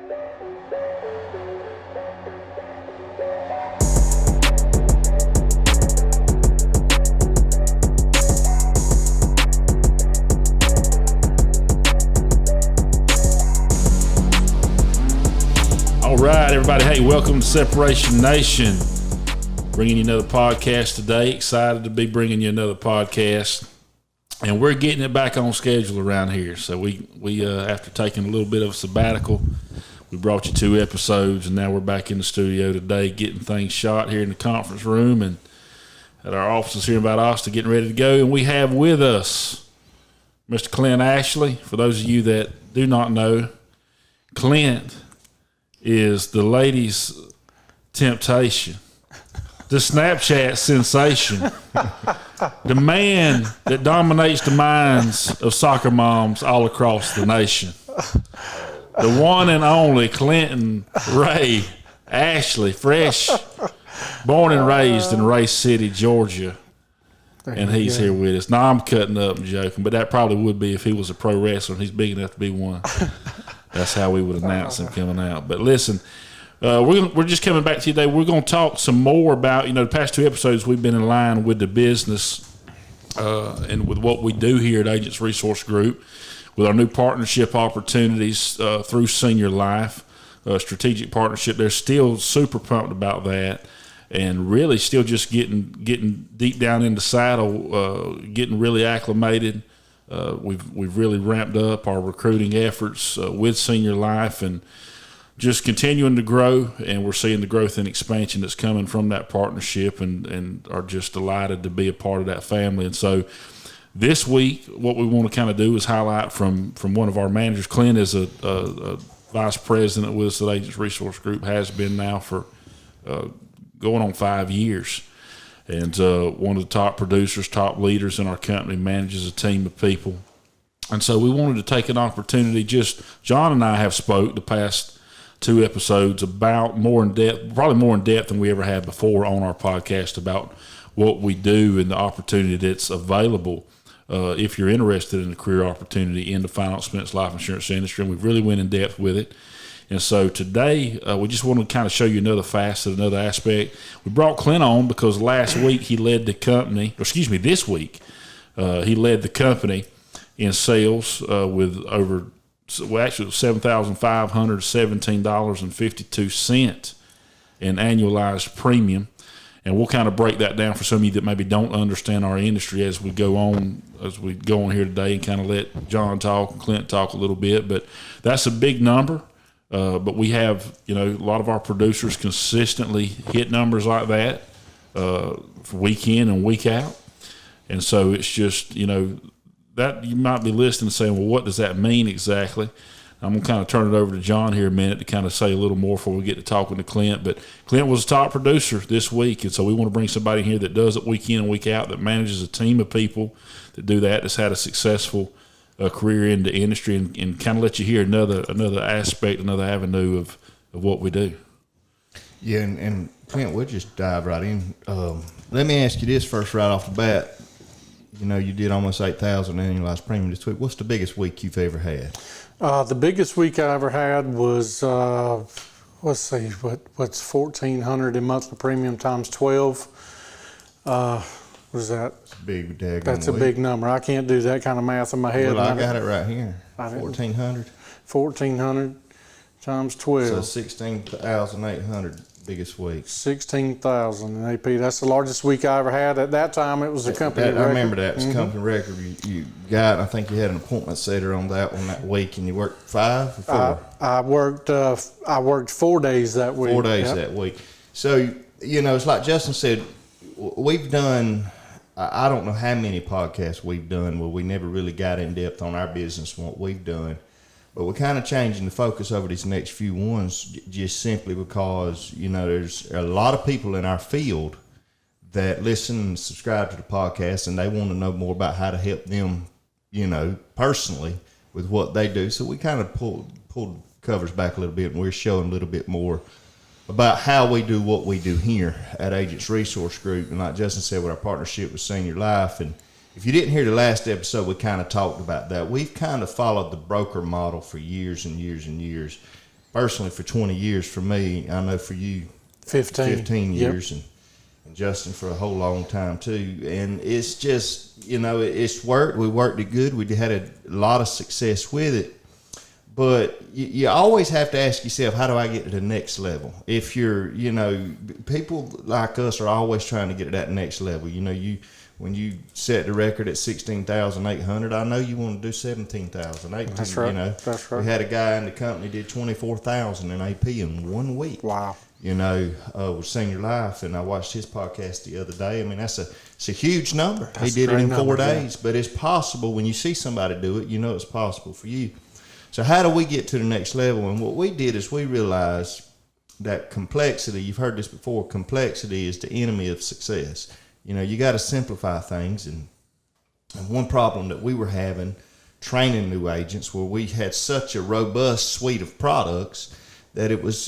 All right, everybody. Hey, welcome to Separation Nation. Bringing you another podcast today. Excited to be bringing you another podcast. And we're getting it back on schedule around here. So we after taking a little bit of a sabbatical, we brought you 2 episodes, and now we're back in the studio today getting things shot here in the conference room and at our offices here in Valdosta, getting ready to go. And we have with us Mr. Clint Ashley. For those of you that do not know, Clint is the ladies' temptation, the Snapchat sensation, the man that dominates the minds of soccer moms all across the nation, the one and only Clinton Ray Ashley, fresh, born and raised in Ray City, Georgia, and he's here with us. Now, I'm cutting up and joking, but that probably would be if he was a pro wrestler and he's big enough to be one. That's how we would announce him coming out. But listen, we're just coming back to you today. We're going to talk some more about, the past 2 episodes we've been in line with the business and with what we do here at Agents Resource Group with our new partnership opportunities through Senior Life, strategic partnership. They're still super pumped about that and really still just getting deep down in the saddle, getting really acclimated. We've really ramped up our recruiting efforts with Senior Life and just continuing to grow, and we're seeing the growth and expansion that's coming from that partnership and are just delighted to be a part of that family. And so this week, what we want to kind of do is highlight from one of our managers. Clint is a vice president with us at Agents Resource Group, has been now for going on 5 years. And one of the top producers, top leaders in our company, manages a team of people. And so we wanted to take an opportunity. John and I have spoke the past 2 episodes about probably more in depth than we ever had before on our podcast about what we do and the opportunity that's available if you're interested in a career opportunity in the final expense life insurance industry. And we've really went in depth with it. And so today, we just want to kind of show you another facet, another aspect. We brought Clint on because last week he led the company, this week, he led the company in sales with over, $7,517.52 in annualized premium. And we'll kind of break that down for some of you that maybe don't understand our industry as we go on here today and kind of let John talk and Clint talk a little bit. But that's a big number. But we have, a lot of our producers consistently hit numbers like that week in and week out. And so it's just, that you might be listening and saying, well, what does that mean exactly? I'm going to kind of turn it over to John here a minute to kind of say a little more before we get to talking to Clint. But Clint was a top producer this week, and so we want to bring somebody here that does it week in and week out, that manages a team of people that do that, that's had a successful career in the industry, and kind of let you hear another aspect, another avenue of what we do. Yeah, and Clint, we'll just dive right in. Let me ask you this first right off the bat. You did almost 8,000 annualized premium this week. What's the biggest week you've ever had? The biggest week I ever had was, what's 1,400 in monthly premium times 12. Was that? That's a big number. I can't do that kind of math in my head. Well, I got it right here. 1,400. 1,400 times 12. So 16,800 biggest week. 16,000 in AP. That's the largest week I ever had. At that time, it was a company record. I remember that. It was a company record. You got, I think you had an appointment setter on that one that week, and you worked 5 or 4? I worked 4 days that week. 4 days that week. So, it's like Justin said, we've done, I don't know how many podcasts we've done where we never really got in depth on our business and what we've done. But we're kind of changing the focus over these next few ones just simply because, there's a lot of people in our field that listen and subscribe to the podcast, and they want to know more about how to help them, personally with what they do. So we kind of pulled covers back a little bit, and we're showing a little bit more about how we do what we do here at Agents Resource Group. And like Justin said, with our partnership with Senior Life, and if you didn't hear the last episode, we kind of talked about that. We've kind of followed the broker model for years and years and years. personally for 20 years. For me, I know for you, 15 years, and Justin for a whole long time too. And it's just, it's worked. We worked it good. We had a lot of success with it. But you always have to ask yourself, how do I get to the next level? If you're, people like us are always trying to get to that next level. When you set the record at 16,800, I know you want to do 17,800. That's right. That's right. We had a guy in the company did 24,000 in AP in 1 week. Wow. With Senior Life, and I watched his podcast the other day. I mean, it's a huge number. That's he did it in 4 number, days, but it's possible. When you see somebody do it, it's possible for you. So how do we get to the next level? And what we did is we realized that complexity, you've heard this before, complexity is the enemy of success. You got to simplify things. And one problem that we were having training new agents, where we had such a robust suite of products that it was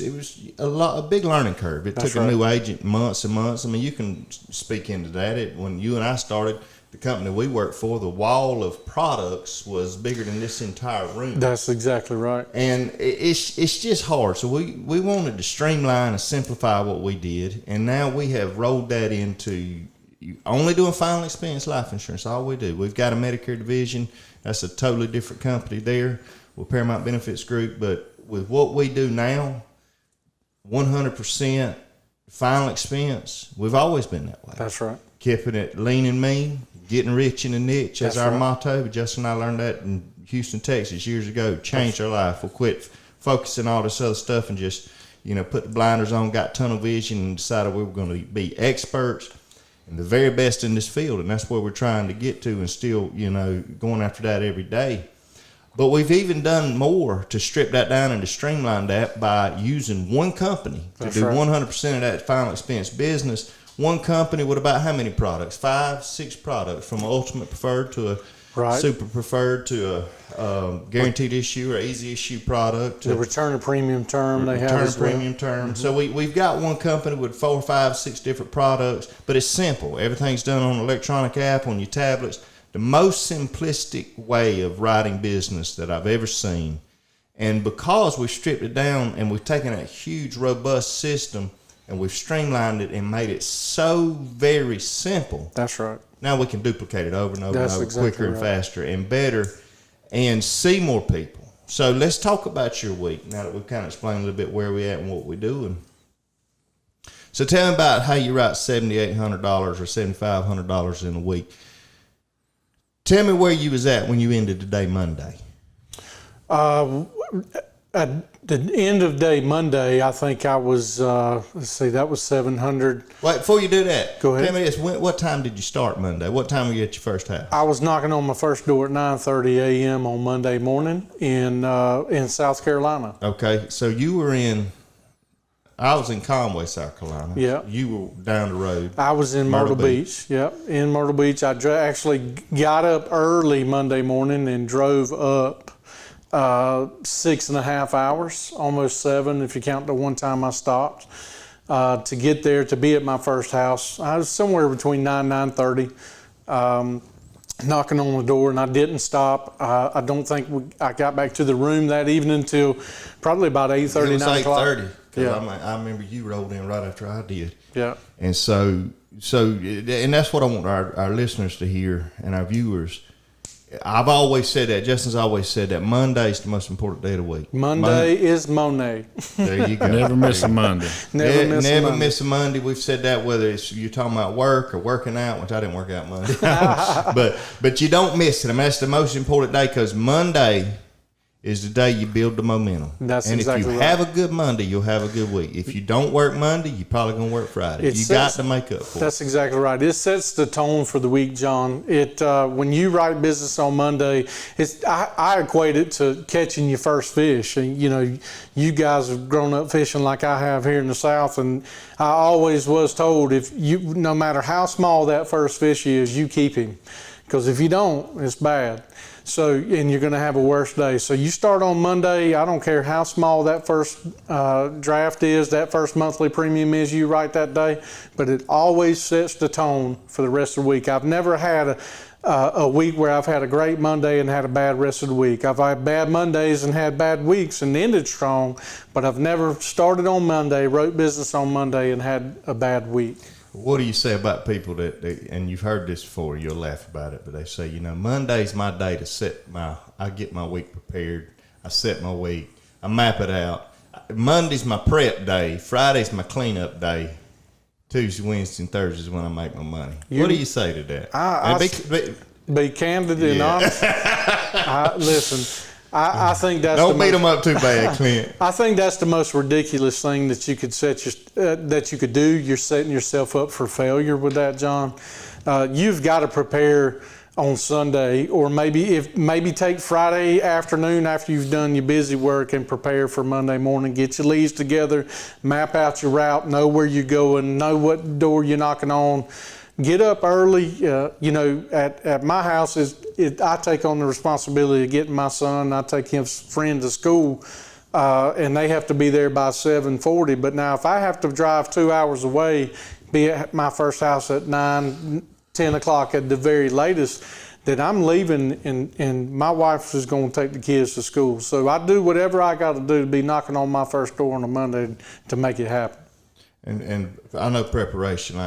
a big learning curve. It took a new agent months and months. I mean, you can speak into that. When you and I started the company we worked for, the wall of products was bigger than this entire room. That's exactly right. And it's just hard. So we wanted to streamline and simplify what we did, and now we have rolled that into only doing final expense life insurance. All we do. We've got a Medicare division. That's a totally different company there with Paramount Benefits Group. But with what we do now, 100% final expense, we've always been that way. That's right. Keeping it lean and mean, getting rich in a niche as our motto. Justin and I learned that in Houston, Texas years ago. Changed our life. We'll quit focusing all this other stuff and just, put the blinders on, got tunnel vision, and decided we were going to be experts and the very best in this field. And that's where we're trying to get to, and still, going after that every day. But we've even done more to strip that down and to streamline that by using one company to do 100% of that final expense business. One company with about how many products? 5, 6 products, from Ultimate Preferred to a Super Preferred to a Guaranteed Issue or Easy Issue product. The Return of Premium Term they have as well. Return of Premium Term. Mm-hmm. So we've got one company with 4, 5, 6 different products, but it's simple. Everything's done on an electronic app on your tablets. The most simplistic way of writing business that I've ever seen. And because we've stripped it down and we've taken a huge, robust system and we've streamlined it and made it so very simple. That's right. Now we can duplicate it over and over and over, quicker and faster and better, and see more people. So let's talk about your week now that we've kind of explained a little bit where we're at and what we're doing. So tell me about how you write $7,800 or $7,500 in a week. Tell me where you was at when you ended the day Monday. At the end of day Monday, I think I was, that was 700. Wait, before you do that, go ahead. Tell me this, what time did you start Monday? What time were you at your first house? I was knocking on my first door at 9:30 a.m. on Monday morning in South Carolina. Okay, so you were I was in Conway, South Carolina. Yeah. You were down the road. I was in Myrtle Beach. Yep, in Myrtle Beach. I actually got up early Monday morning and drove up 6.5 hours, almost 7 if you count the one time I stopped, to get there, to be at my first house. I was somewhere between 9:30, knocking on the door, and I didn't stop. I don't think I got back to the room that evening until probably about 8:30, 9 o'clock. 8:30. Yeah. I remember you rolled in right after I did. Yeah. And so, and that's what I want our listeners to hear and our viewers. I've always said that. Justin's always said that Monday's the most important day of the week. Monday is Monet. There you go. Never miss a Monday. Never miss a Monday. We've said that whether it's you're talking about work or working out, which I didn't work out Monday. but you don't miss it. I mean, that's the most important day, because Monday is the day you build the momentum. That's and exactly if you right. have a good Monday, you'll have a good week. If you don't work Monday, you're probably going to work Friday. You got to make up for it. That's exactly right. It sets the tone for the week, John. When you write business on Monday, I equate it to catching your first fish. And, you guys have grown up fishing like I have here in the South, and I always was told, no matter how small that first fish is, you keep him. Because if you don't, it's bad. So, and you're going to have a worse day. So you start on Monday. I don't care how small that first draft is, that first monthly premium is you write that day, but it always sets the tone for the rest of the week. I've never had a week where I've had a great Monday and had a bad rest of the week. I've had bad Mondays and had bad weeks and ended strong, but I've never started on Monday, wrote business on Monday, and had a bad week. What do you say about people and you've heard this before, you'll laugh about it, but they say, Monday's my day to I get my week prepared, I set my week, I map it out. Monday's my prep day, Friday's my cleanup day, Tuesday, Wednesday, and Thursday is when I make my money. What do you say to that? Be candid and honest. Listen, I think that's don't beat them up too bad, Clint. I think that's the most ridiculous thing that you could that you could do. You're setting yourself up for failure with that, John. You've got to prepare on Sunday, or maybe take Friday afternoon after you've done your busy work and prepare for Monday morning. Get your leads together, map out your route, know where you're going, know what door you're knocking on. Get up early. At my house, I take on the responsibility of getting my son. I take his friend to school, and they have to be there by 7:40. But now, if I have to drive 2 hours away, be at my first house at 9, 10 o'clock at the very latest, then I'm leaving, and my wife is going to take the kids to school. So I do whatever I got to do to be knocking on my first door on a Monday to make it happen. And I know preparation,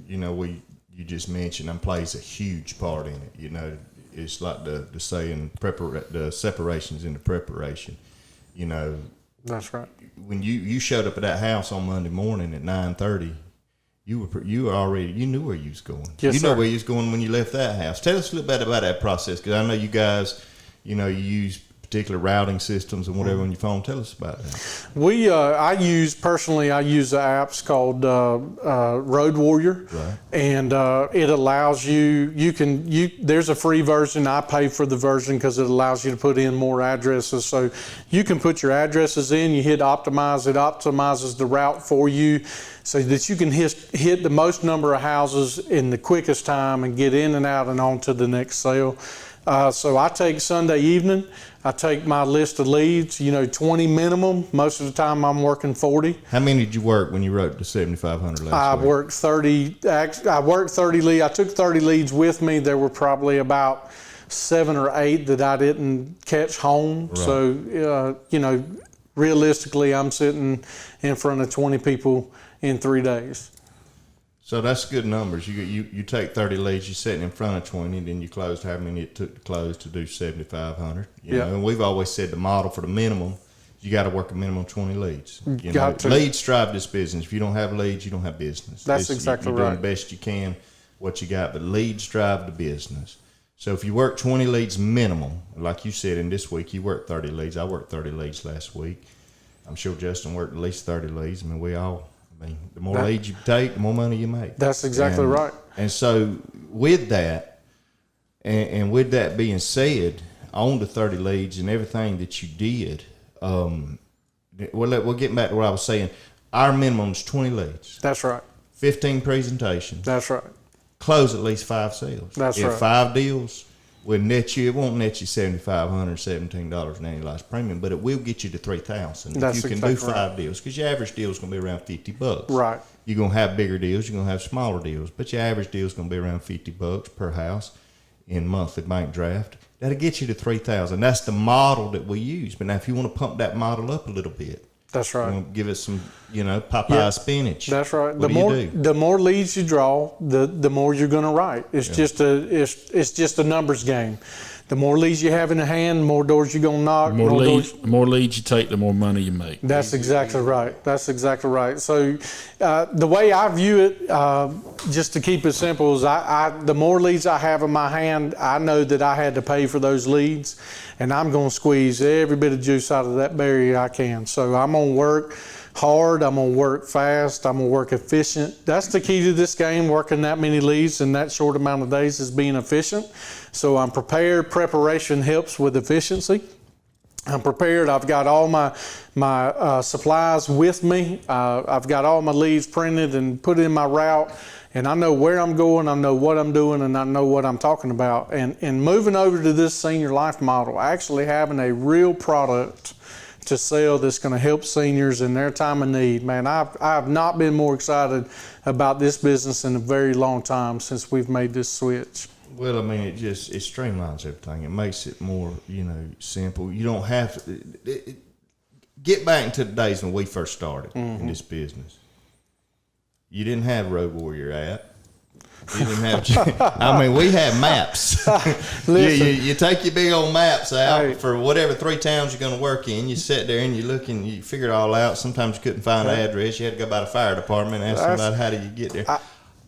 you just mentioned, plays a huge part in it. It's like the saying, the separation's in the preparation. That's right. When you showed up at that house on Monday morning at 9:30, you knew where you was going. Yes, you know sir. where you was going when you left that house. Tell us a little bit about that process, because I know you guys, you use particular routing systems and whatever on your phone. Tell us about that. I use the apps called Road Warrior, right. And it allows there's a free version. I pay for the version because it allows you to put in more addresses. So you can put your addresses in, you hit optimize, it optimizes the route for you so that you can hit the most number of houses in the quickest time and get in and out and on to the next sale. So I take Sunday evening, I take my list of leads, 20 minimum. Most of the time I'm working 40. How many did you work when you wrote the 7,500 last I week? worked 30. I worked 30 leads. I took 30 leads with me. There were probably about 7 or 8 that I didn't catch home. Right. So, realistically, I'm sitting in front of 20 people in 3 days. So that's good numbers. You take 30 leads, you're sitting in front of 20, then you closed how many it took to close to do 7,500. And we've always said the model for the minimum, you got to work a minimum of 20 leads. Leads drive this business. If you don't have leads, you don't have business. That's exactly right. You're doing the best you can, what you got, but leads drive the business. So if you work 20 leads minimum, like you said, in this week you worked 30 leads. I worked 30 leads last week. I'm sure Justin worked at least 30 leads. The more leads you take, the more money you make. That's exactly right. And so with that, and with that being said, on the 30 leads and everything that you did, we'll get back to what I was saying. Our minimum is 20 leads. That's right. 15 presentations. That's right. Close at least 5 sales. That's if right. 5 deals will net you, it won't net you $7,517 in annualized premium, but it will get you to $3,000 if you can do 5 deals, because your average deal is going to be around $50. Right. You're going to have bigger deals, you're going to have smaller deals, but your average deal is going to be around $50 per house in monthly bank draft. That'll get you to $3,000. That's the model that we use. But now, if you want to pump that model up a little bit, that's right. You want to give it some, Popeye spinach. That's right. What do you do? The more leads you draw, the more you're going to write. It's just a numbers game. The more leads you have in the hand, the more doors you're going to knock. The more leads you take, the more money you make. That's exactly right. That's exactly right. So the way I view it, just to keep it simple, is the more leads I have in my hand, I know that I had to pay for those leads, and I'm going to squeeze every bit of juice out of that berry I can. So I'm going to work hard, I'm going to work fast, I'm going to work efficient. That's the key to this game, working that many leads in that short amount of days, is being efficient. So I'm prepared. Preparation helps with efficiency. I'm prepared. I've got all my supplies with me. I've got all my leads printed and put in my route, and I know where I'm going, I know what I'm doing, and I know what I'm talking about. And moving over to this senior life model, actually having a real product to sell that's going to help seniors in their time of need. Man, I've not been more excited about this business in a very long time since we've made this switch. Well, I mean, it streamlines everything. It makes it more, simple. You don't have to get back into the days when we first started in this business. You didn't have Road Warrior app. You didn't have. I mean, we had maps. you take your big old maps out for whatever 3 towns you're going to work in. You sit there and you look and you figure it all out. Sometimes you couldn't find the address. You had to go by the fire department and ask somebody, how do you get there?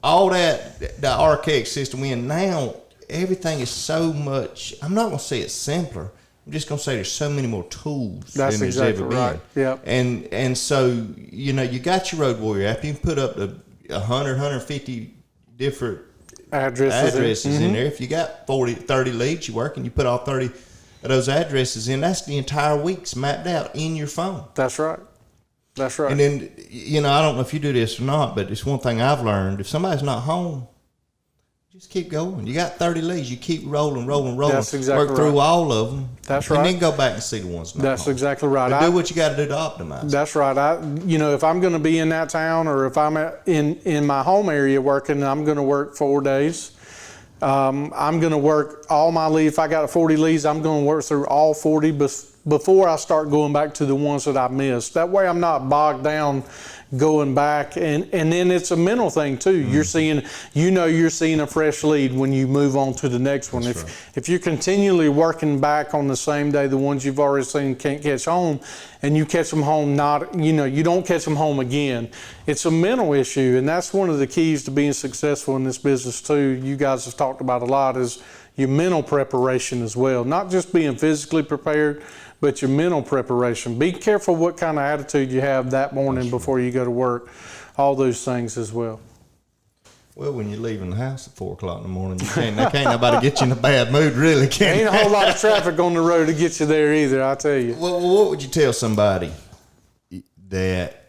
All that, the archaic system now, everything is so much. I'm not going to say it's simpler. I'm just going to say there's so many more tools than there's ever been. Yep. And so, you got your Road Warrior app. You can put up 100, 150 different addresses in there. If you got 30 leads you work and you put all 30 of those addresses in, that's the entire week's mapped out in your phone. That's right. And then, I don't know if you do this or not, but it's one thing I've learned. If somebody's not home, just keep going. You got 30 leads. You keep rolling. That's exactly work through all of them. That's right. And then go back and see the ones not That's home. exactly right. But do what you got to do to optimize. That's right. If I'm going to be in that town, or if I'm in my home area working, I'm going to work 4 days. I'm going to work all my leads. If I got 40 leads, I'm going to work through all 40 before I start going back to the ones that I missed. That way I'm not bogged down going back. And then it's a mental thing too. You're seeing a fresh lead when you move on to the next one. If you're continually working back on the same day, the ones you've already seen can't catch home, and you catch them home you don't catch them home again. It's a mental issue, and that's one of the keys to being successful in this business too. You guys have talked about a lot is your mental preparation as well. Not just being physically prepared, but your mental preparation. Be careful what kind of attitude you have that morning before you go to work. All those things as well. Well, when you're leaving the house at 4 o'clock in the morning, can't nobody get you in a bad mood, really, can Ain't a whole lot of traffic on the road to get you there either, I tell you. Well, what would you tell somebody that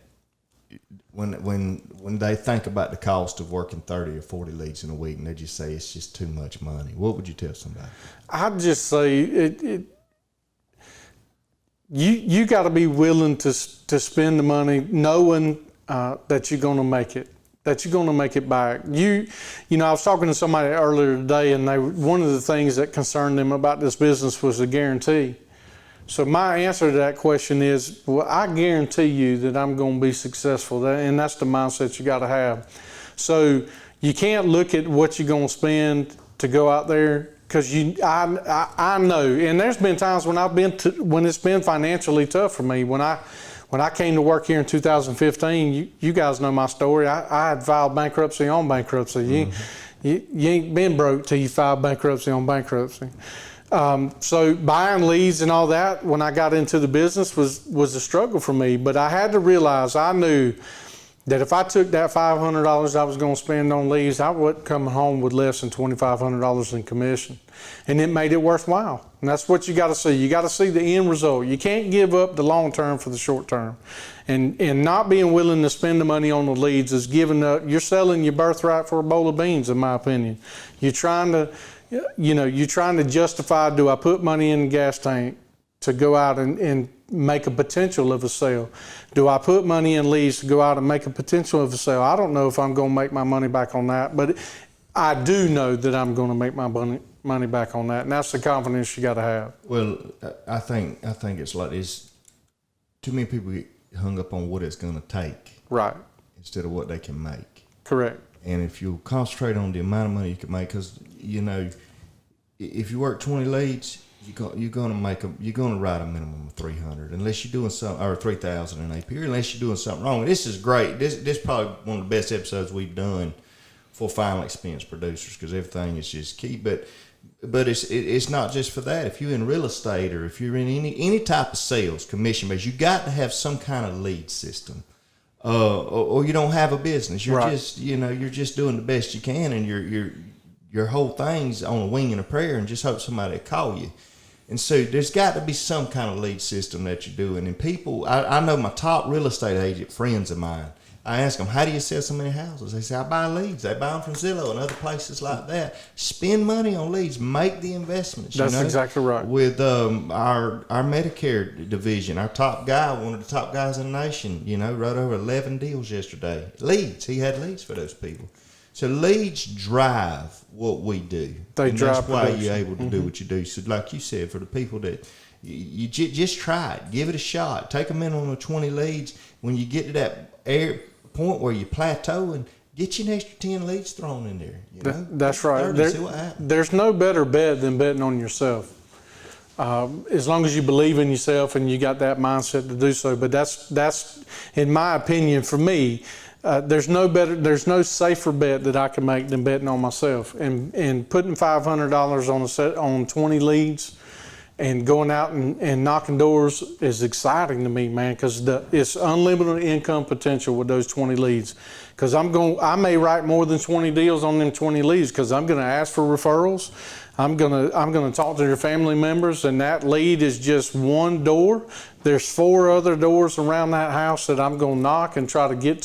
when they think about the cost of working 30 or 40 leads in a week and they just say it's just too much money? What would you tell somebody? I'd just say you got to be willing to spend the money knowing that you're going to make it. That you're going to make it back. I was talking to somebody earlier today, and one of the things that concerned them about this business was the guarantee. So my answer to that question is, well, I guarantee you that I'm going to be successful, and that's the mindset you got to have. So you can't look at what you're going to spend to go out there, because I know, and there's been times when it's been financially tough for me. When I came to work here in 2015, you guys know my story. I had filed bankruptcy on bankruptcy. You ain't been broke till you file bankruptcy on bankruptcy. So buying leads and all that, when I got into the business, was a struggle for me. But I had to realize, I knew that if I took that $500 I was going to spend on leads, I wasn't coming home with less than $2,500 in commission. And it made it worthwhile. And that's what you got to see. You got to see the end result. You can't give up the long term for the short term. And not being willing to spend the money on the leads is giving up. You're selling your birthright for a bowl of beans, in my opinion. You're trying to justify, do I put money in the gas tank to go out and make a potential of a sale? Do I put money in leads to go out and make a potential of a sale? I don't know if I'm going to make my money back on that, but I do know that I'm going to make my money back on that, and that's the confidence you got to have. Well, I think it's too many people get hung up on what it's going to take, right, instead of what they can make. Correct. And if you concentrate on the amount of money you can make, because if you work 20 leads, you're going to write a minimum of 300, unless you're doing something, or 3,000 in a period, unless you're doing something wrong. This is great. This is probably one of the best episodes we've done for final expense producers, because everything is just key. But it's not just for that. If you're in real estate, or if you're in any type of sales, commission based, you got to have some kind of lead system, or you don't have a business. You're right. You're just doing the best you can, and your whole thing's on a wing and a prayer, and just hope somebody will call you. And so there's got to be some kind of lead system that you're doing. And people, I know my top real estate agent friends of mine, I ask them, how do you sell so many houses? They say, I buy leads. They buy them from Zillow and other places like that. Spend money on leads. Make the investments. That's exactly right. With our Medicare division, our top guy, one of the top guys in the nation, wrote over 11 deals yesterday. Leads. He had leads for those people. So leads drive what we do. They drive that's why production. you're able to do what you do. So like you said, for the people that you just try it, give it a shot. Take a minimum of 20 leads. When you get to that point where you plateau, and get you an extra 10 leads thrown in there. You know? That's right. 30, see what happens. There's no better bet than betting on yourself. As long as you believe in yourself and you got that mindset to do so. But that's in my opinion, for me, there's no safer bet that I can make than betting on myself. And putting $500 on 20 leads and going out and knocking doors is exciting to me, man, because it's unlimited income potential with those 20 leads. Because I may write more than 20 deals on them 20 leads, because I'm going to ask for referrals. I'm gonna talk to your family members, and that lead is just one door. There's 4 other doors around that house that I'm gonna knock and try to get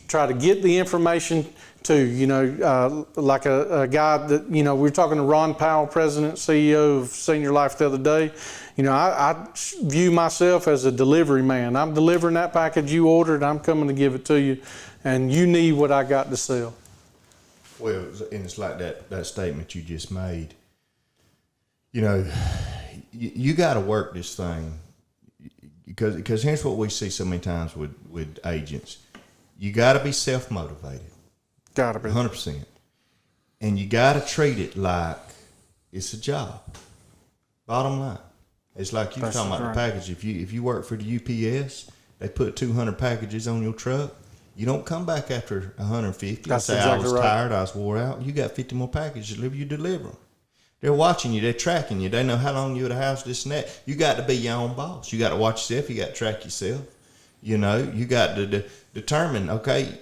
try to get the information to. You know, like a guy that, you know, we were talking to Ron Powell, President, CEO of Senior Life, the other day. You know, I view myself as a delivery man. I'm delivering that package you ordered. I'm coming to give it to you, and you need what I got to sell. Well, and it's like that statement you just made. You know, you got to work this thing, because here's what we see so many times with agents. You got to be self-motivated. Got to be 100%, and you got to treat it like it's a job. Bottom line, it's like you were talking about the package. If you work for the UPS, they put 200 packages on your truck. You don't come back after 150 and say, I was tired, I was wore out. You got 50 more packages to deliver, you deliver them. They're watching you, they're tracking you. They know how long you at a house, this and that. You got to be your own boss. You got to watch yourself, you got to track yourself. You know, you got to determine, okay,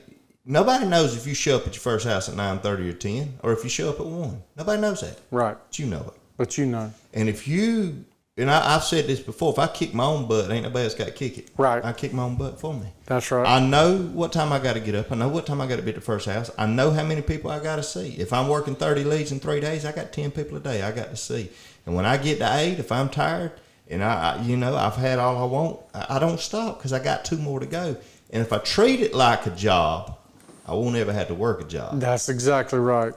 nobody knows if you show up at your first house at 9:30 or 10, or if you show up at 1. Nobody knows that. right. But you know it. But you know. And if you, and I've said this before, if I kick my own butt, ain't nobody else got to kick it. Right. I kick my own butt for me. That's right. I know what time I got to get up. I know what time I got to be at the first house. I know how many people I got to see. If I'm working 30 leads in 3 days, I got 10 people a day I got to see. And when I get to 8, if I'm tired and I've had all I want, I don't stop, because I got 2 more to go. And if I treat it like a job, I won't ever have to work a job. That's exactly right.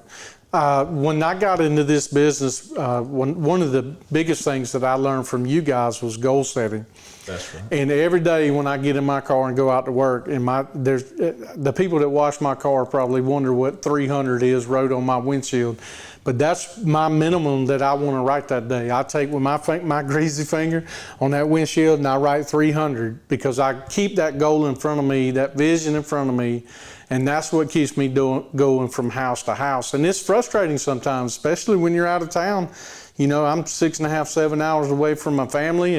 When I got into this business, one of the biggest things that I learned from you guys was goal setting. That's right. And every day when I get in my car and go out to work, and there's the people that wash my car probably wonder what 300 is wrote on my windshield, but that's my minimum that I want to write that day. I take with my greasy finger on that windshield and I write 300, because I keep that goal in front of me, that vision in front of me. And that's what keeps me going from house to house. And it's frustrating sometimes, especially when you're out of town. You know, I'm 6.5, 7 hours away from my family,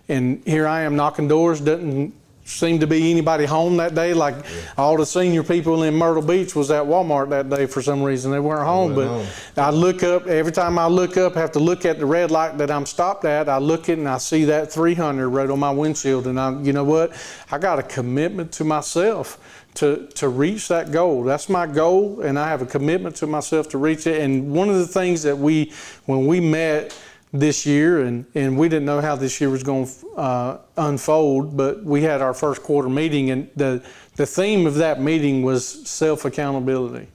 and here I am knocking doors. Doesn't seem to be anybody home that day. Like all the senior people in Myrtle Beach was at Walmart that day for some reason. They weren't home. I look up, every time I look up, I have to look at the red light that I'm stopped at. I look at it and I see that 300 right on my windshield. And you know what? I got a commitment to myself to reach that goal. That's my goal, and I have a commitment to myself to reach it. And one of the things that when we met this year, and we didn't know how this year was going to unfold, but we had our first quarter meeting, and the theme of that meeting was self-accountability.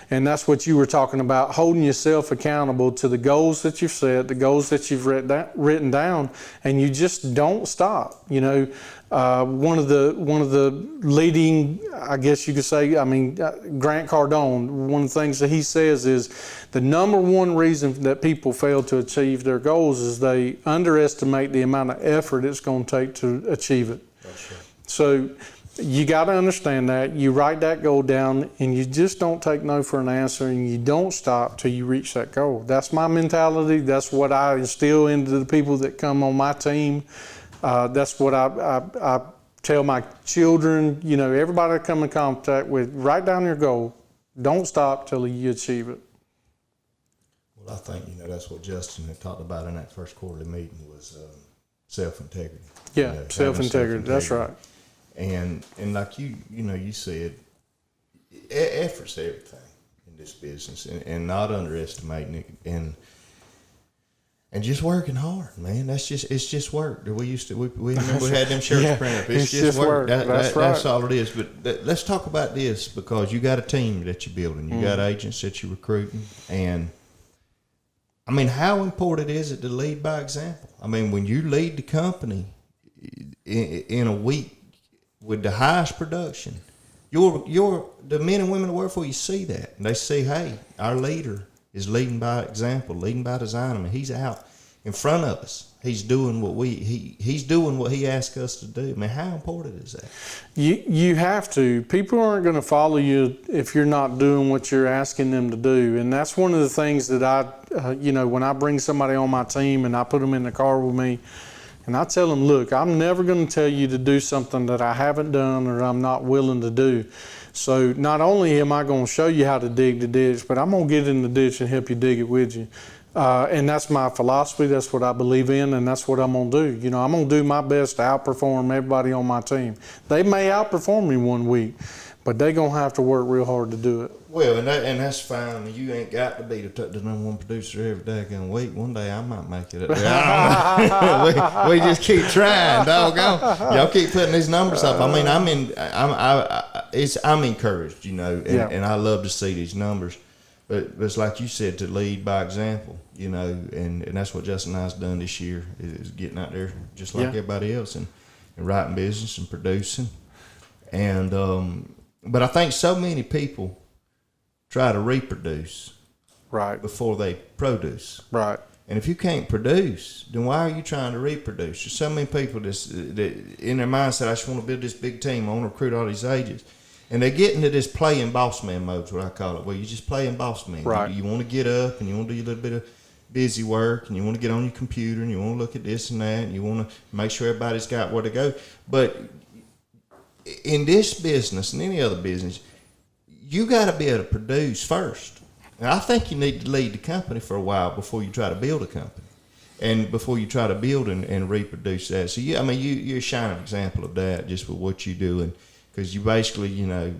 And that's what you were talking about, holding yourself accountable to the goals that you've set, the goals that you've written down, and you just don't stop. You know, one of the leading, I guess you could say, Grant Cardone, one of the things that he says is the number one reason that people fail to achieve their goals is they underestimate the amount of effort it's going to take to achieve it. That's right. So you got to understand that. You write that goal down, and you just don't take no for an answer, and you don't stop till you reach that goal. That's my mentality. That's what I instill into the people that come on my team. That's what I tell my children. You know, everybody I come in contact with, write down your goal. Don't stop till you achieve it. Well, I think, that's what Justin had talked about in that first quarterly meeting was self-integrity. Yeah, self-integrity. That's right. And like you said, effort's everything in this business, and not underestimating it. And and just working hard, man. It's just work. We remember we had them shirts printed up. It's just work. That's right. That's all it is. But let's talk about this, because you got a team that you're building. You got agents that you're recruiting. And, I mean, how important is it to lead by example? I mean, when you lead the company in a week with the highest production, the men and women that work for you see that. And they see, hey, our leader is leading by example, leading by design. I mean, he's out in front of us. He's doing what he's doing what he asked us to do. I mean, how important is that? You have to. People aren't going to follow you if you're not doing what you're asking them to do. And that's one of the things that when I bring somebody on my team and I put them in the car with me, and I tell them, look, I'm never going to tell you to do something that I haven't done or I'm not willing to do. So not only am I going to show you how to dig the ditch, but I'm going to get in the ditch and help you dig it with you. And that's my philosophy. That's what I believe in, and that's what I'm going to do. I'm going to do my best to outperform everybody on my team. They may outperform me one week, but they're going to have to work real hard to do it. Well, and that's fine. You ain't got to be the number one producer every daggone week. One day I might make it up there. we just keep trying, doggone. Y'all keep putting these numbers up. I mean, I'm encouraged, and I love to see these numbers. But it's like you said, to lead by example, and that's what Justin and I's done this year, is getting out there just like everybody else and writing business and producing. And but I think so many people try to reproduce before they produce. Right. And if you can't produce, then why are you trying to reproduce? There's so many people that in their mindset, I just want to build this big team. I want to recruit all these agents. And they get into this playing boss man mode, is what I call it, where you're just playing boss man. Right. You want to get up and you want to do a little bit of busy work, and you want to get on your computer and you want to look at this and that, and you want to make sure everybody's got where to go. But in this business and any other business, you got to be able to produce first. And I think you need to lead the company for a while before you try to build a company, and before you try to build and reproduce that. So you're a shining example of that, just with what you do, and because you basically, you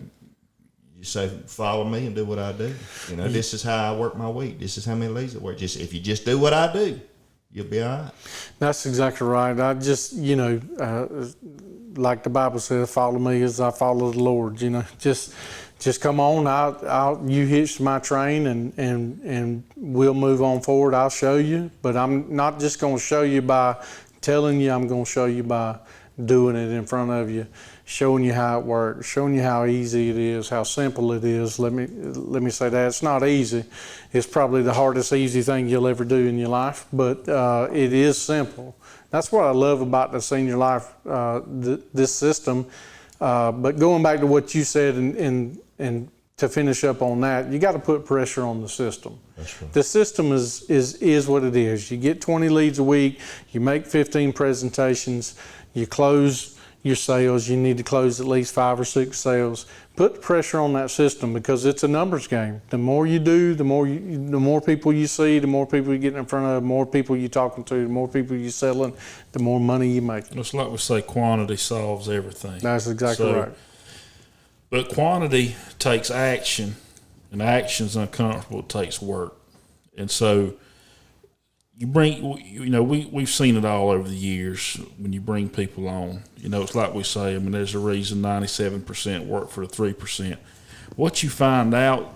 say, follow me and do what I do. This is how I work my week. This is how many leads I work. If you just do what I do, you'll be all right. That's exactly right. I just, like the Bible says, follow me as I follow the Lord. Just come on. You hitch my train and we'll move on forward. I'll show you, but I'm not just going to show you by telling you. I'm going to show you by doing it in front of you, showing you how it works, showing you how easy it is, how simple it is. Let me say that it's not easy. It's probably the hardest easy thing you'll ever do in your life, but it is simple. That's what I love about the senior life, this system. But going back to what you said, and to finish up on that, you got to put pressure on the system. That's right. The system is what it is. You get 20 leads a week, you make 15 presentations, you close your sales. You need to close at least 5 or 6 sales. Put pressure on that system, because it's a numbers game. The more you do, the more people you see, the more people you get in front of, the more people you're talking to, the more people you're selling, the more money you make. It's like we say, quantity solves everything. That's exactly right. But quantity takes action, and action's uncomfortable. It takes work. And so we've seen it all over the years when you bring people on. It's like we say, there's a reason 97% work for the 3%. What you find out,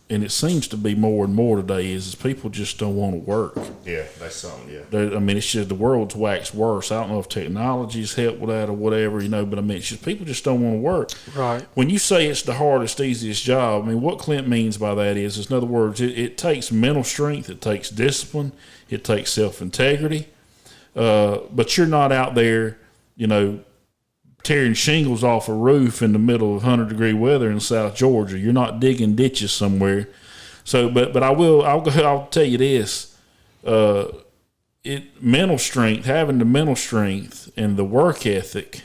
and it seems to be more and more today, is people just don't want to work. Yeah, that's something, yeah. It's just the world's waxed worse. I don't know if technology's helped with that or whatever, but it's just people just don't want to work. Right. When you say it's the hardest, easiest job, what Clint means by that is in other words, it takes mental strength, it takes discipline, it takes self-integrity, but you're not out there, tearing shingles off a roof in the middle of 100-degree weather in South Georgia. You're not digging ditches somewhere. So, but I'll tell you this: mental strength, having the mental strength and the work ethic,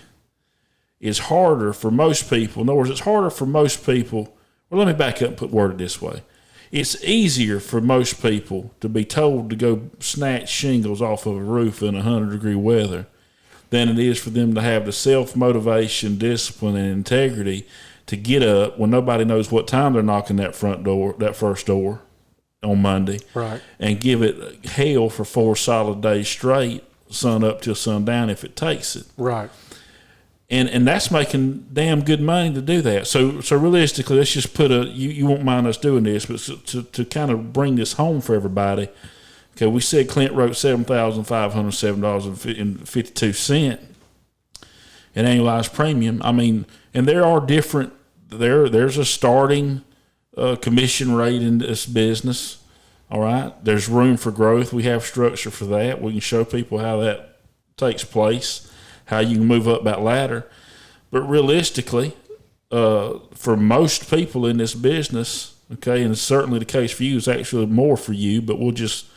is harder for most people. In other words, it's harder for most people. Well, let me back up and put word it this way: it's easier for most people to be told to go snatch shingles off of a roof in 100-degree weather than it is for them to have the self-motivation, discipline, and integrity to get up when nobody knows what time they're knocking that first door, on Monday, Right. and give it hell for 4 solid days straight, sun up till sundown if it takes it. Right. And that's making damn good money to do that. So realistically, let's just put you won't mind us doing this, but to kind of bring this home for everybody. Okay, we said Clint wrote $7,507.52 in annualized premium. I mean, and there are different. There's a starting commission rate in this business. All right, there's room for growth. We have structure for that. We can show people how that takes place, how you can move up that ladder. But realistically, for most people in this business, okay, and it's certainly the case for you, it's actually more for you, but we'll just,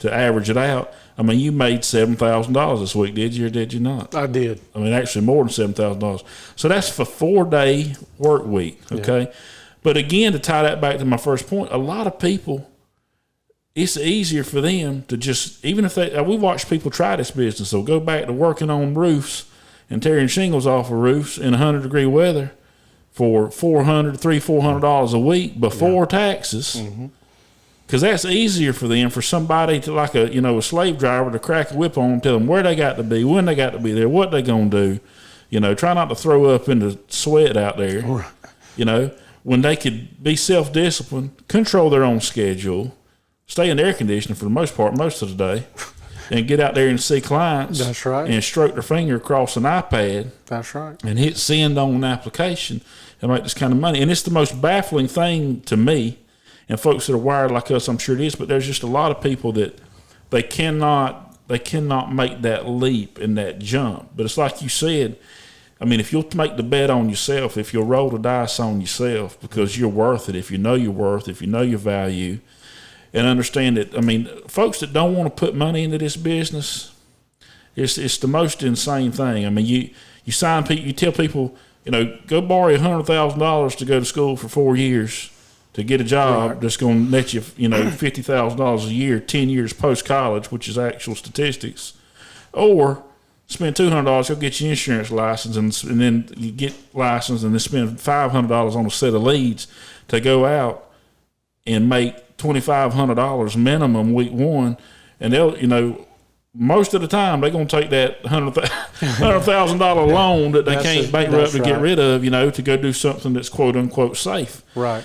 to average it out, I mean, you made $7,000 this week, did you or did you not? I did. I mean, actually more than $7,000. So that's for 4-day work week, okay? Yeah. But again, to tie that back to my first point, a lot of people, it's easier for them to just, even if we watch people try this business, they'll go back to working on roofs and tearing shingles off of roofs in 100-degree weather for $400 a week before taxes. Mm-hmm. Because that's easier for them, for somebody to, like a slave driver, to crack a whip on them, tell them where they got to be, when they got to be there, what they going to do. Try not to throw up into sweat out there. Right. When they could be self-disciplined, control their own schedule, stay in the air conditioning for the most part, most of the day, and get out there and see clients. That's right. And stroke their finger across an iPad. That's right. And hit send on an application and make this kind of money. And it's the most baffling thing to me. And folks that are wired like us, I'm sure it is, but there's just a lot of people that they cannot make that leap and that jump. But it's like you said, I mean, if you'll make the bet on yourself, if you'll roll the dice on yourself because you're worth it, if you know you're worth, if you know your value, and understand that, I mean, folks that don't want to put money into this business, it's the most insane thing. I mean, you sign people, you tell people, go borrow $100,000 to go to school for 4 years to get a job that's going to net you, $50,000 a year, 10 years post-college, which is actual statistics. Or spend $200, go get your insurance license, and then you get licensed, and then spend $500 on a set of leads to go out and make $2,500 minimum week one. And they'll, most of the time, they're going to take that $100,000 loan that they can't bankrupt to get rid of, to go do something that's quote-unquote safe. Right.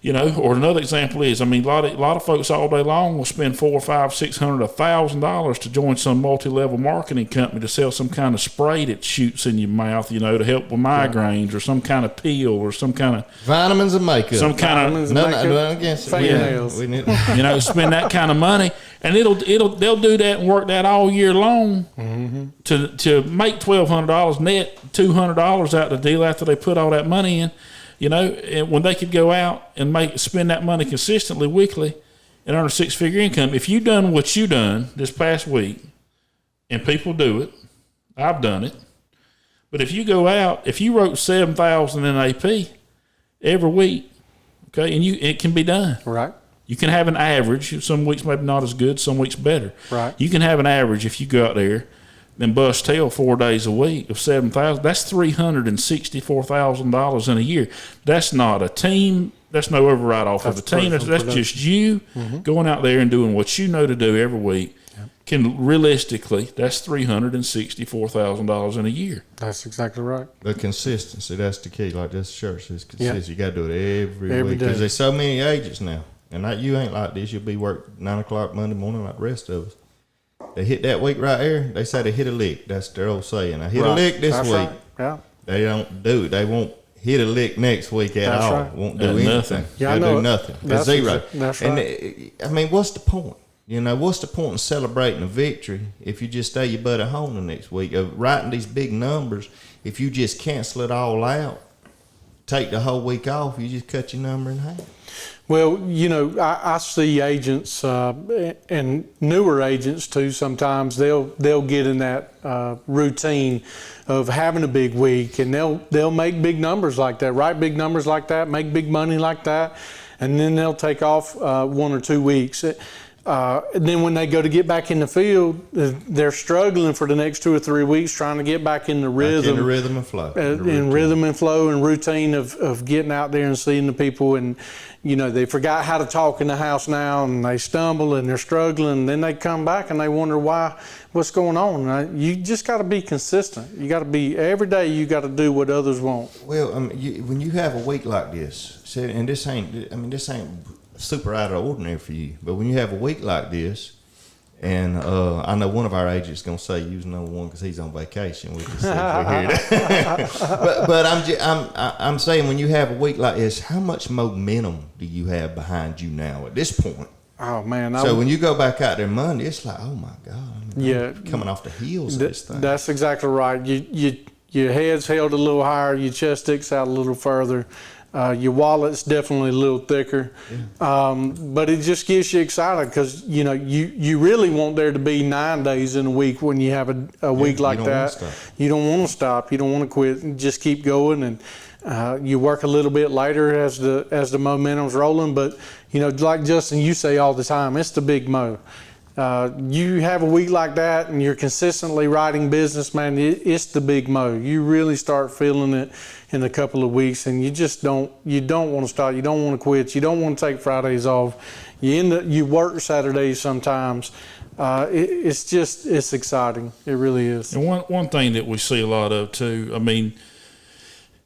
Or another example is, I mean, a lot of folks all day long will spend $400, $500, $600, $1,000 to join some multi-level marketing company to sell some kind of spray that shoots in your mouth, to help with migraines, or some kind of pill, or some kind of vitamins and makeup, some kind of no against fingernails. Spend that kind of money, and they'll do that and work that all year long to make $1,200 net, $200 out the deal after they put all that money in. And when they could go out and spend that money consistently weekly and earn a 6-figure income. If you done what you done this past week, and people do it, I've done it. But if you go out, if you wrote 7,000 in AP every week, okay, and it can be done. Right. You can have an average. Some weeks maybe not as good, some weeks better. Right. You can have an average if you go out there and bust tail 4 days a week of 7,000. That's $364,000 in a year. That's not a team. That's no override off of a team. That's just you going out there and doing what you know to do every week. Yep. Can realistically, that's $364,000 in a year. That's exactly right. The consistency, that's the key. Like this church says, consistency. You got to do it every week day. Because there's so many agents now, and you ain't like this. You'll be work 9 o'clock Monday morning like the rest of us. They hit that week right there. They say they hit a lick. That's their old saying. I hit a lick this week. Right. Yeah. They don't do it. They won't hit a lick next week at all. Right. Won't do anything. Nothing. Yeah, They'll do nothing. That's zero. That's right. And what's the point? What's the point in celebrating a victory if you just stay your butt at home the next week? Of writing these big numbers, if you just cancel it all out, take the whole week off, you just cut your number in half. Well, I see agents and newer agents too. Sometimes they'll get in that routine of having a big week, and they'll make big numbers like that, write big numbers like that, make big money like that, and then they'll take off 1 or 2 weeks. And then when they go to get back in the field, they're struggling for the next 2 or 3 weeks trying to get back in the rhythm. Back in the rhythm and flow. Rhythm and flow and routine of getting out there and seeing the people. And, you know, they forgot how to talk in the house now, and they stumble and they're struggling. And then they come back and they wonder what's going on. You just got to be consistent. You got to be, every day you got to do what others want. Well, when you have a week like this, and this ain't super out of the ordinary for you, but when you have a week like this, and I know one of our agents is gonna say use number one because he's on vacation. We can see if we hear that. but I'm saying when you have a week like this, how much momentum do you have behind you now at this point? Oh man! So when you go back out there Monday, it's like, oh my God, I'm coming off the heels of this thing. That's exactly right. Your head's held a little higher, your chest sticks out a little further. Your wallet's definitely a little thicker, but it just gets you excited because you know you really want there to be 9 days in a week when you have a week like that. You don't want to stop. You don't want to quit. Just keep going, and you work a little bit later as the momentum's rolling. But you know, like Justin, you say all the time, it's the big mo. You have a week like that and you're consistently writing business, man, it's the big mo. You really start feeling it in a couple of weeks, and you don't want to stop. You don't want to quit. You don't want to take Fridays off. You work Saturdays sometimes. It's exciting. It really is. And one thing that we see a lot of too, I mean,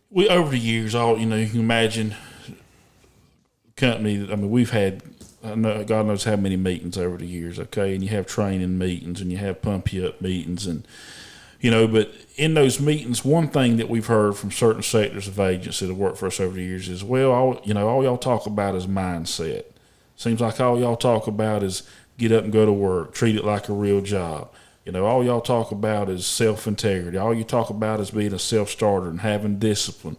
we over the years, you can imagine company, I mean, we've had, I know, God knows how many meetings over the years, okay? And you have training meetings and you have pump you up meetings, and, you know, but in those meetings, one thing that we've heard from certain sectors of agents that have worked for us over the years is, well, all y'all talk about is mindset. Seems like all y'all talk about is get up and go to work, treat it like a real job. You know, all y'all talk about is self-integrity. All you talk about is being a self-starter and having discipline.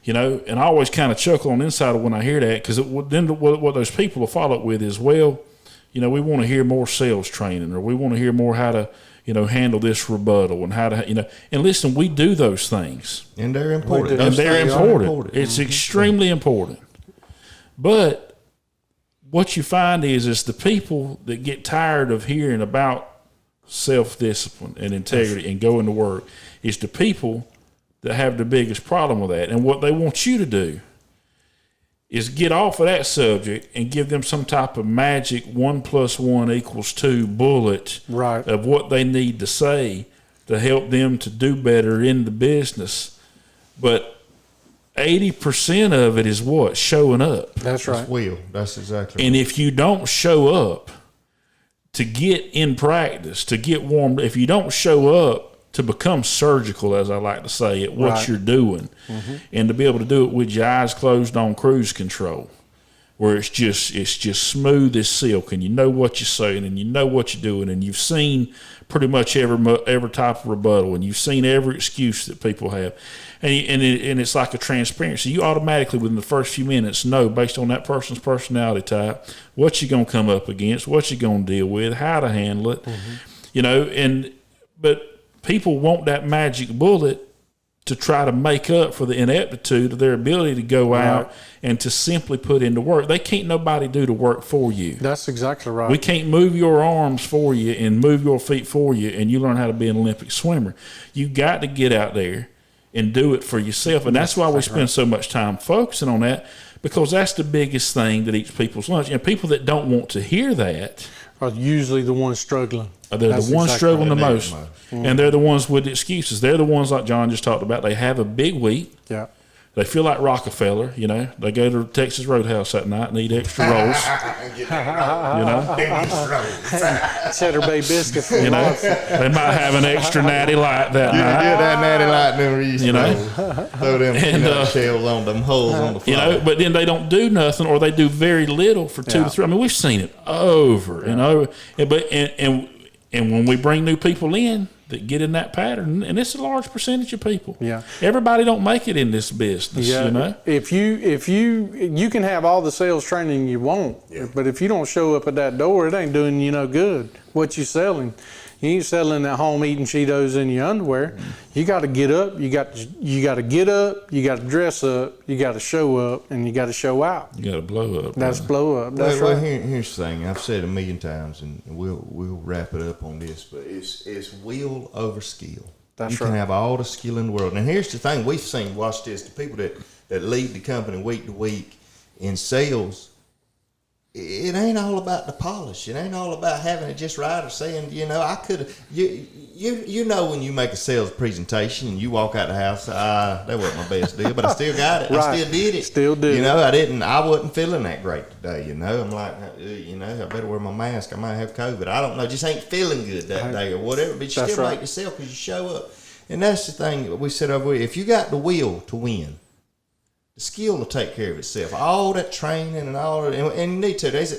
You know, and I always kind of chuckle on the inside when I hear that, because then what those people will follow up with is, well, you know, we want to hear more sales training, or we want to hear more how to, you know, handle this rebuttal and how to, you know, and listen, we do those things. And they're important. And they're important. It's extremely important. But what you find is the people that get tired of hearing about self-discipline and integrity and going to work is the people that have the biggest problem with that. And what they want you to do is get off of that subject and give them some type of magic 1 + 1 = 2 bullet of what they need to say to help them to do better in the business. But 80% of it is what? Showing up. That's right. That's exactly And right. if you don't show up to get in practice, to get warmed, if you don't show up to become surgical, as I like to say, at what you're doing, and to be able to do it with your eyes closed on cruise control, where it's just smooth as silk, and you know what you're saying, and you know what you're doing, and you've seen pretty much every type of rebuttal, and you've seen every excuse that people have, and it's like a transparency. You automatically, within the first few minutes, know, based on that person's personality type, what you're going to come up against, what you're going to deal with, how to handle it, you know, but people want that magic bullet to try to make up for the ineptitude of their ability to go out and to simply put into work. They can't nobody do the work for you. That's exactly right. We can't move your arms for you and move your feet for you, and you learn how to be an Olympic swimmer. You got to get out there and do it for yourself. And that's why we spend so much time focusing on that, because that's the biggest thing that eats people's lunch. And people that don't want to hear that are usually the ones struggling. They're the ones struggling the most. And they're the ones with excuses. They're the ones like John just talked about. They have a big week. Yeah. They feel like Rockefeller, you know. They go to Texas Roadhouse that night and eat extra rolls. You know. Cheddar Bay biscuit. You know. They might have an extra natty light that night. Yeah, that natty light never used you know. Throw them shells on them holes on the floor. You know, but then they don't do nothing, or they do very little for 2 to 3. I mean, we've seen it over and over. And when we bring new people in that get in that pattern, and it's a large percentage of people. Yeah. Everybody don't make it in this business, you know. If you can have all the sales training you want, but if you don't show up at that door, it ain't doing you no good. What you selling, You ain't settling at home eating Cheetos in your underwear. You got to get up. You got to get up. You got to dress up. You got to show up, and you got to show out. You got to blow up. That's blow up. That's well, right. Here's the thing. I've said it a million times, and we'll wrap it up on this. But it's will over skill. That's you can right. have all the skill in the world. And here's the thing. We've seen. Watch this. The people that lead the company week to week in sales. It ain't all about the polish. It ain't all about having it just right or saying, I could have. You know when you make a sales presentation and you walk out the house, that wasn't my best deal, but I still got it. Right. I still did it. Still did. I wasn't feeling that great today. I'm like, I better wear my mask. I might have COVID. I don't know. Just ain't feeling good that day or whatever. But you still make the sale because you show up. And that's the thing we said over here. If you got the will to win, the skill will take care of itself. All that training and all that, and you need to. There's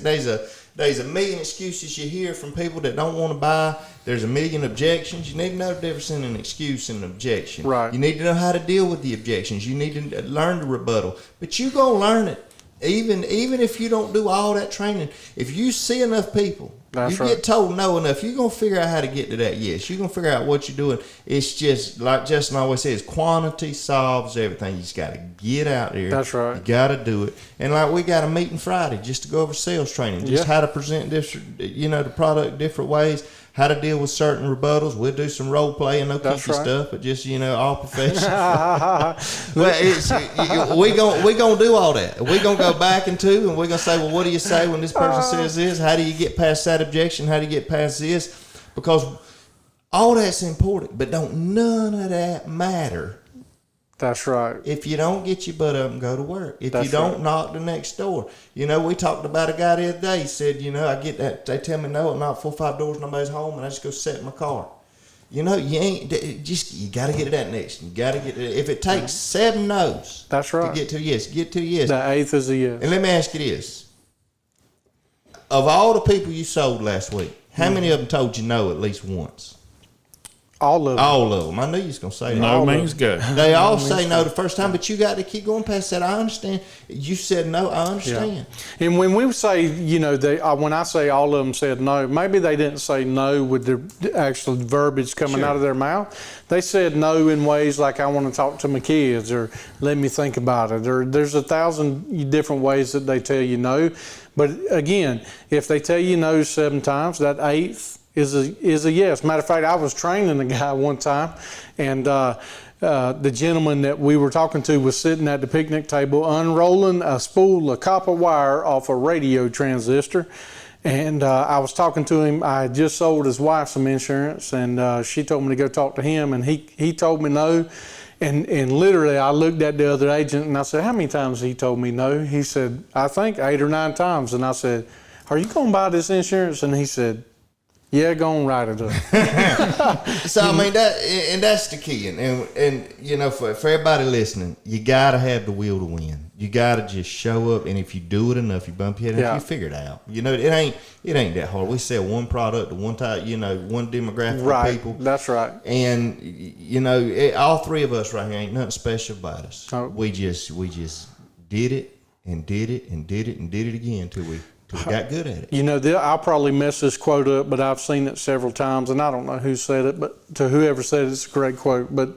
a million excuses you hear from people that don't want to buy. There's a million objections. You need to know the difference in an excuse and an objection. Right. You need to know how to deal with the objections. You need to learn the rebuttal. But you're gonna learn it, even if you don't do all that training. If you see enough people. Get told no enough, you're going to figure out how to get to that yes. You're going to figure out what you're doing. It's just, like Justin always says, quantity solves everything. You just got to get out there. That's right. You got to do it. And like we got a meeting Friday just to go over sales training, just how to present different, the product different ways, how to deal with certain rebuttals. We'll do some role play and no cookie stuff, but just, all professional. Well, we gonna do all that. We're going to go back and we're going to say, well, what do you say when this person says this? How do you get past that objection? How do you get past this? Because all that's important, but don't none of that matter. That's right. If you don't get your butt up and go to work, if you don't knock the next door. We talked about a guy the other day. He said, I get that. They tell me no, I knock 4 or 5 doors, nobody's home, and I just go sit in my car. You got to get to that next. You got to get to. If it takes 7 no's, that's right, to get to yes, get to yes. The 8th is a yes. And let me ask you this: of all the people you sold last week, how many of them told you no at least once? All of them. All of them. I knew you was going to say that. No means go. They all say no the first time, but you got to keep going past that. I understand. You said no. I understand. Yeah. And when we say, when I say all of them said no, maybe they didn't say no with the actual verbiage coming out of their mouth. They said no in ways like, I want to talk to my kids, or let me think about it, or there's 1,000 different ways that they tell you no. But again, if they tell you no 7 times, that 8th is a yes. Matter of fact, I was training a guy one time, and the gentleman that we were talking to was sitting at the picnic table unrolling a spool of copper wire off a radio transistor. And I was talking to him. I had just sold his wife some insurance, and she told me to go talk to him, and he told me no. And literally, I looked at the other agent, and I said, how many times he told me no? He said, I think 8 or 9 times. And I said, are you going to buy this insurance? And he said, yeah, go and write it up. So I mean that's the key, and for everybody listening, you gotta have the will to win. You gotta just show up, and if you do it enough, you bump your head, and you figure it out. It ain't that hard. We sell one product to one type, one demographic of people. That's right. And all 3 of us right here ain't nothing special about us. Oh. We just did it and did it and did it and did it again till we got good at it. I'll probably mess this quote up, but I've seen it several times, and I don't know who said it, but to whoever said it, it's a great quote. But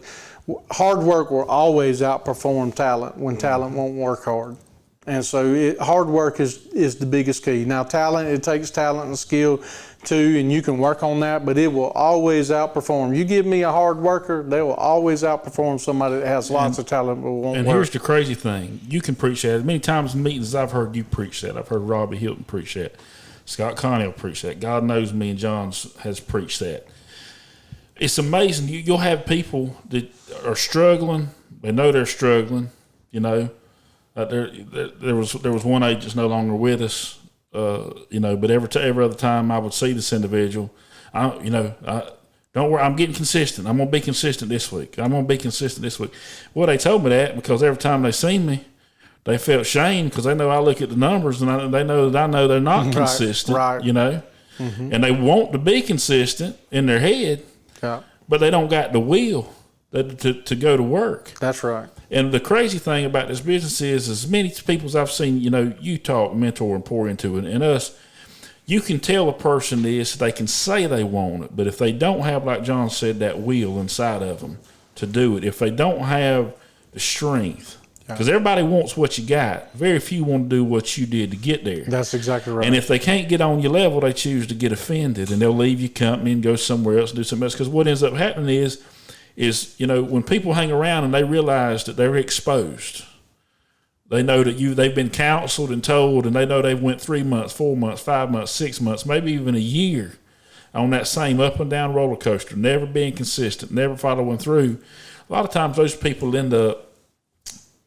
hard work will always outperform talent when talent won't work hard. And so hard work is the biggest key. Now, it takes talent and skill too, and you can work on that, but it will always outperform. You give me a hard worker, they will always outperform somebody that has lots of talent but won't work. And here's the crazy thing. You can preach that. As many times in meetings I've heard you preach that. I've heard Robbie Hilton preach that. Scott Connell preach that. God knows me and John has preached that. It's amazing. You'll have people that are struggling. They know they're struggling, There was one agent that's no longer with us, but every other time I would see this individual, don't worry, I'm getting consistent. I'm going to be consistent this week. Well, they told me that because every time they seen me, they felt shame because they know I look at the numbers and they know that I know they're not consistent, Mm-hmm. And they want to be consistent in their head, but they don't got the will to go to work. That's right. And the crazy thing about this business is as many people as I've seen, you talk, mentor, and pour into it, and us, you can tell a person this, they can say they want it, but if they don't have, like John said, that will inside of them to do it, if they don't have the strength, because everybody wants what you got, very few want to do what you did to get there. That's exactly right. And if they can't get on your level, they choose to get offended, and they'll leave your company and go somewhere else and do something else. Because what ends up happening is when people hang around and they realize that they're exposed, they know that they've been counseled and told, and they know they went 3 months, 4 months, 5 months, 6 months, maybe even a year on that same up and down roller coaster, never being consistent, never following through. A lot of times those people end up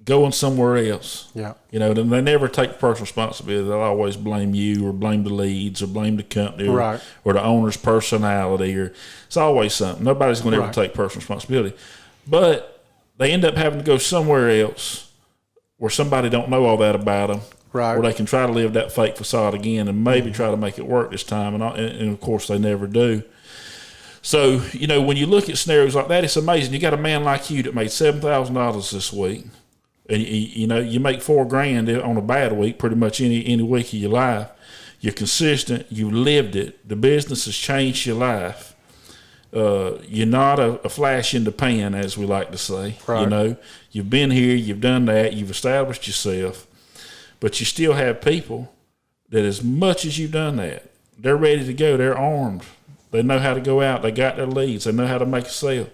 going somewhere else. Yeah. Then they never take personal responsibility. They'll always blame you or blame the leads or blame the company or the owner's personality, or it's always something. Nobody's going to ever take personal responsibility. But they end up having to go somewhere else where somebody don't know all that about them, where they can try to live that fake facade again and maybe try to make it work this time, and of course they never do. So, when you look at scenarios like that, it's amazing. You got a man like you that made $7,000 this week, and you make $4,000 on a bad week, pretty much any week of your life. You're consistent. You lived it. The business has changed your life. You're not a flash in the pan, as we like to say. You've been here, you've done that, you've established yourself, but you still have people that, as much as you've done that, they're ready to go. They're armed. They know how to go out. They got their leads. They know how to make a sale.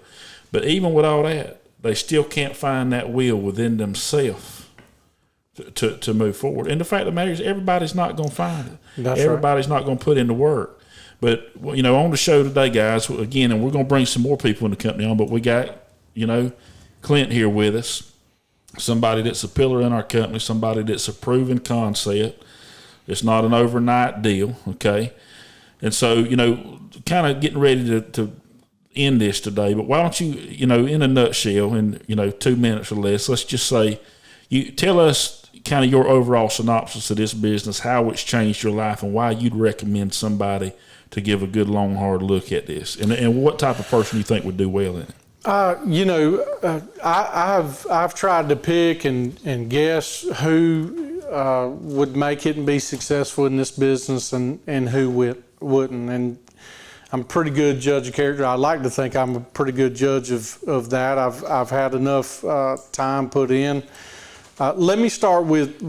But even with all that, they still can't find that will within themselves to move forward. And the fact of the matter is, everybody's not going to find it. Everybody's not going to put in the work. But, on the show today, guys, again, and we're going to bring some more people in the company on, but we got, Clint here with us, somebody that's a pillar in our company, somebody that's a proven concept. It's not an overnight deal, okay? And so, kind of getting ready to end this today, but why don't you, in a nutshell, in, 2 minutes or less, let's just say, you tell us kind of your overall synopsis of this business, how it's changed your life, and why you'd recommend somebody to give a good, long, hard look at this, and what type of person you think would do well in it. I've tried to pick and guess who would make it and be successful in this business, and who wouldn't. And I'm a pretty good judge of character. I like to think I'm a pretty good judge of that. I've had enough time put in. Let me start with,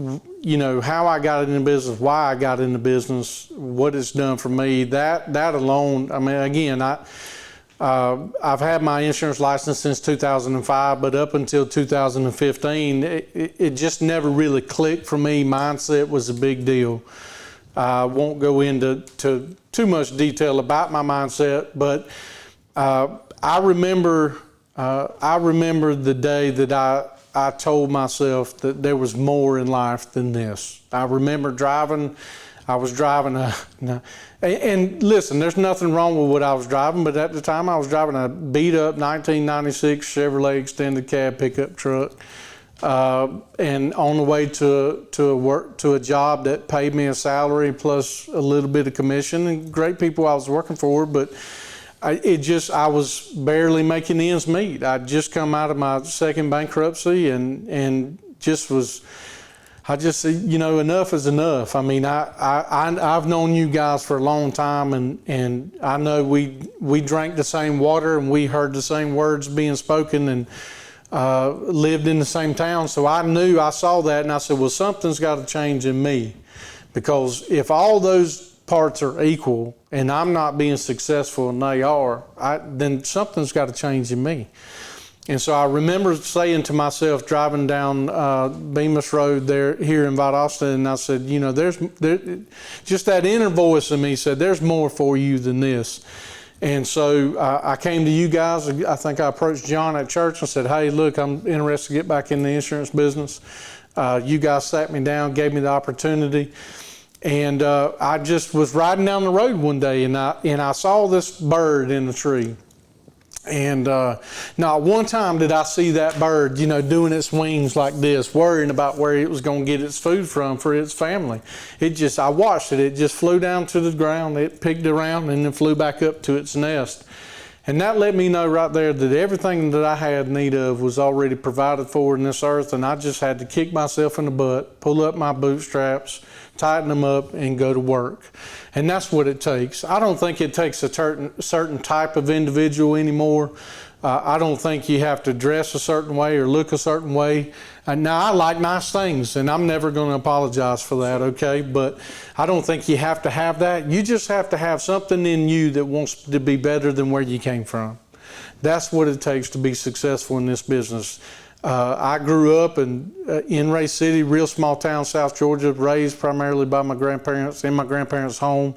how I got into business, why I got into business, what it's done for me. That alone, I mean, again, I've had my insurance license since 2005, but up until 2015, it just never really clicked for me. Mindset was a big deal. I won't go into too much detail about my mindset, but I remember the day that I told myself that there was more in life than this. I remember I was driving and listen, there's nothing wrong with what I was driving, but at the time I was driving a beat up 1996 Chevrolet extended cab pickup truck. And on the way to a job that paid me a salary plus a little bit of commission, and great people I was working for, but I was barely making ends meet. I'd just come out of my second bankruptcy and enough is enough. I mean, I've known you guys for a long time, and I know we drank the same water and we heard the same words being spoken, and lived in the same town. So I saw that, and I said, well, something's got to change in me, because if all those parts are equal and I'm not being successful and they are, then something's got to change in me. And so I remember saying to myself, driving down Bemis Road here in Valdosta, and I said, there's just that inner voice in me said, there's more for you than this. And so I came to you guys. I think I approached John at church and said, hey, look, I'm interested to get back in the insurance business. You guys sat me down, gave me the opportunity. And I just was riding down the road one day, and I saw this bird in the tree. And not one time did I see that bird, doing its wings like this, worrying about where it was going to get its food from for its family. I watched it. It just flew down to the ground. It picked around and then flew back up to its nest. And that let me know right there that everything that I had need of was already provided for in this earth, and I just had to kick myself in the butt, pull up my bootstraps, tighten them up, and go to work. And that's what it takes. I don't think it takes a certain type of individual anymore. I don't think you have to dress a certain way or look a certain way. Now, I like nice things, and I'm never going to apologize for that, okay? But I don't think you have to have that. You just have to have something in you that wants to be better than where you came from. That's what it takes to be successful in this business. I grew up in Ray City, real small town, South Georgia, raised primarily by my grandparents, in my grandparents' home,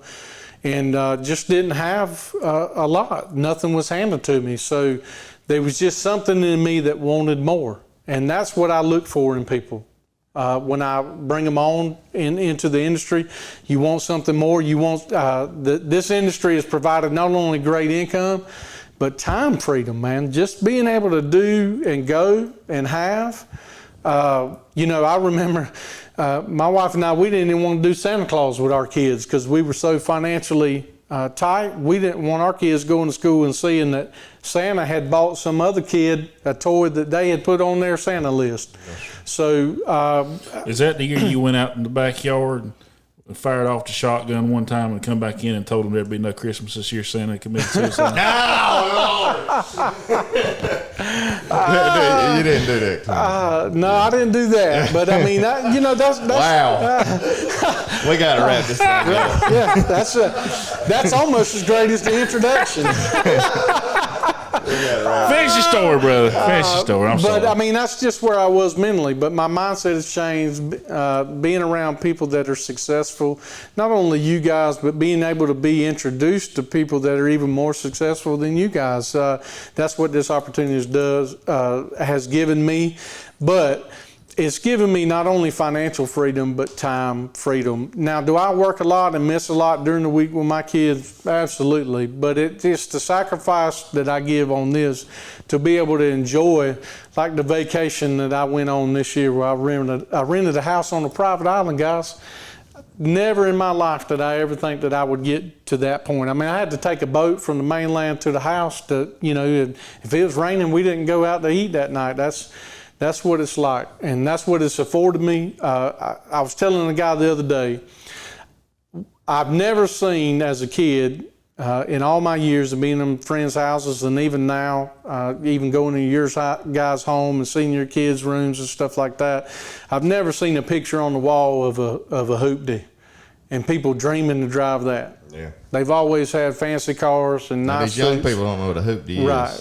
and just didn't have a lot. Nothing was handed to me. So there was just something in me that wanted more. And that's what I look for in people. When I bring them on into the industry, you want something more. You want this industry has provided not only great income, but time freedom, man. Just being able to do and go and have. I remember my wife and I, we didn't even want to do Santa Claus with our kids because we were so financially tight. We didn't want our kids going to school and seeing that Santa had bought some other kid a toy that they had put on their Santa list. So, is that the year you went out in the backyard and fired off the shotgun one time and come back in and told them there'd be no Christmas this year? Santa committed suicide. You didn't do that. No, I didn't do that. But I mean, that's wow. We got to wrap this thing up. Yeah, that's almost as great as the introduction. Finish your story, brother. Finish your story. I'm sorry. But I mean, that's just where I was mentally. But my mindset has changed. Being around people that are successful, not only you guys, but being able to be introduced to people that are even more successful than you guys. That's what this opportunity has given me. But it's given me not only financial freedom, but time freedom. Now, do I work a lot and miss a lot during the week with my kids? Absolutely. But it's the sacrifice that I give on this to be able to enjoy, like the vacation that I went on this year where I rented a house on a private island, guys. Never in my life did I ever think that I would get to that point. I mean, I had to take a boat from the mainland to the house to, if it was raining, we didn't go out to eat that night. That's what it's like, and that's what it's afforded me. I was telling a guy the other day, I've never seen as a kid, in all my years of being in friends' houses, and even now, even going to your guys' home and seeing your kids' rooms and stuff like that, I've never seen a picture on the wall of a hoopty, and people dreaming to drive that. Yeah. They've always had fancy cars and nice these young suits. people don't know what a hoopty is. Right.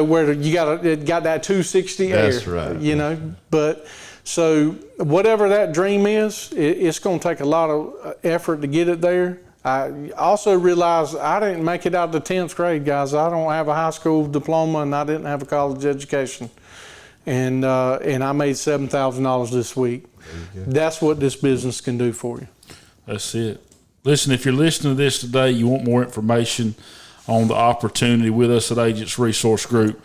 Where you got that 260 air. That's right. But so whatever that dream is, it's going to take a lot of effort to get it there. I also realized I didn't make it out of the 10th grade, guys. I don't have a high school diploma, and I didn't have a college education. And I made $7,000 this week. That's what this business can do for you. That's it. Listen, if you're listening to this today, you want more information on the opportunity with us at Agents Resource Group,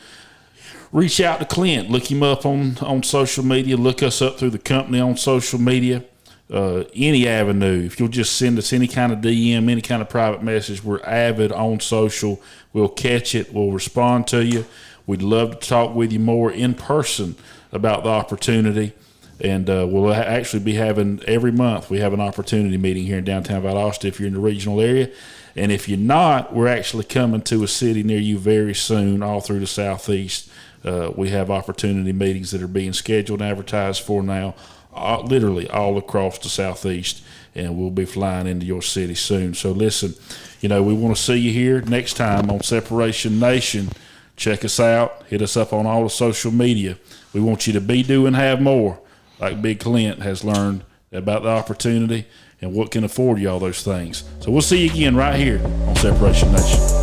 reach out to Clint. Look him up on social media. Look us up through the company on social media. Any avenue. If you'll just send us any kind of DM, any kind of private message, we're avid on social. We'll catch it. We'll respond to you. We'd love to talk with you more in person about the opportunity. And we'll actually be having every month, we have an opportunity meeting here in downtown Valdosta if you're in the regional area. And if you're not, we're actually coming to a city near you very soon, all through the Southeast. We have opportunity meetings that are being scheduled and advertised for now, literally all across the Southeast. And we'll be flying into your city soon. So listen, we want to see you here next time on Separation Nation. Check us out. Hit us up on all the social media. We want you to be, do, and have more, like Big Clint has learned about the opportunity and what can afford you all those things. So we'll see you again right here on Separation Nation.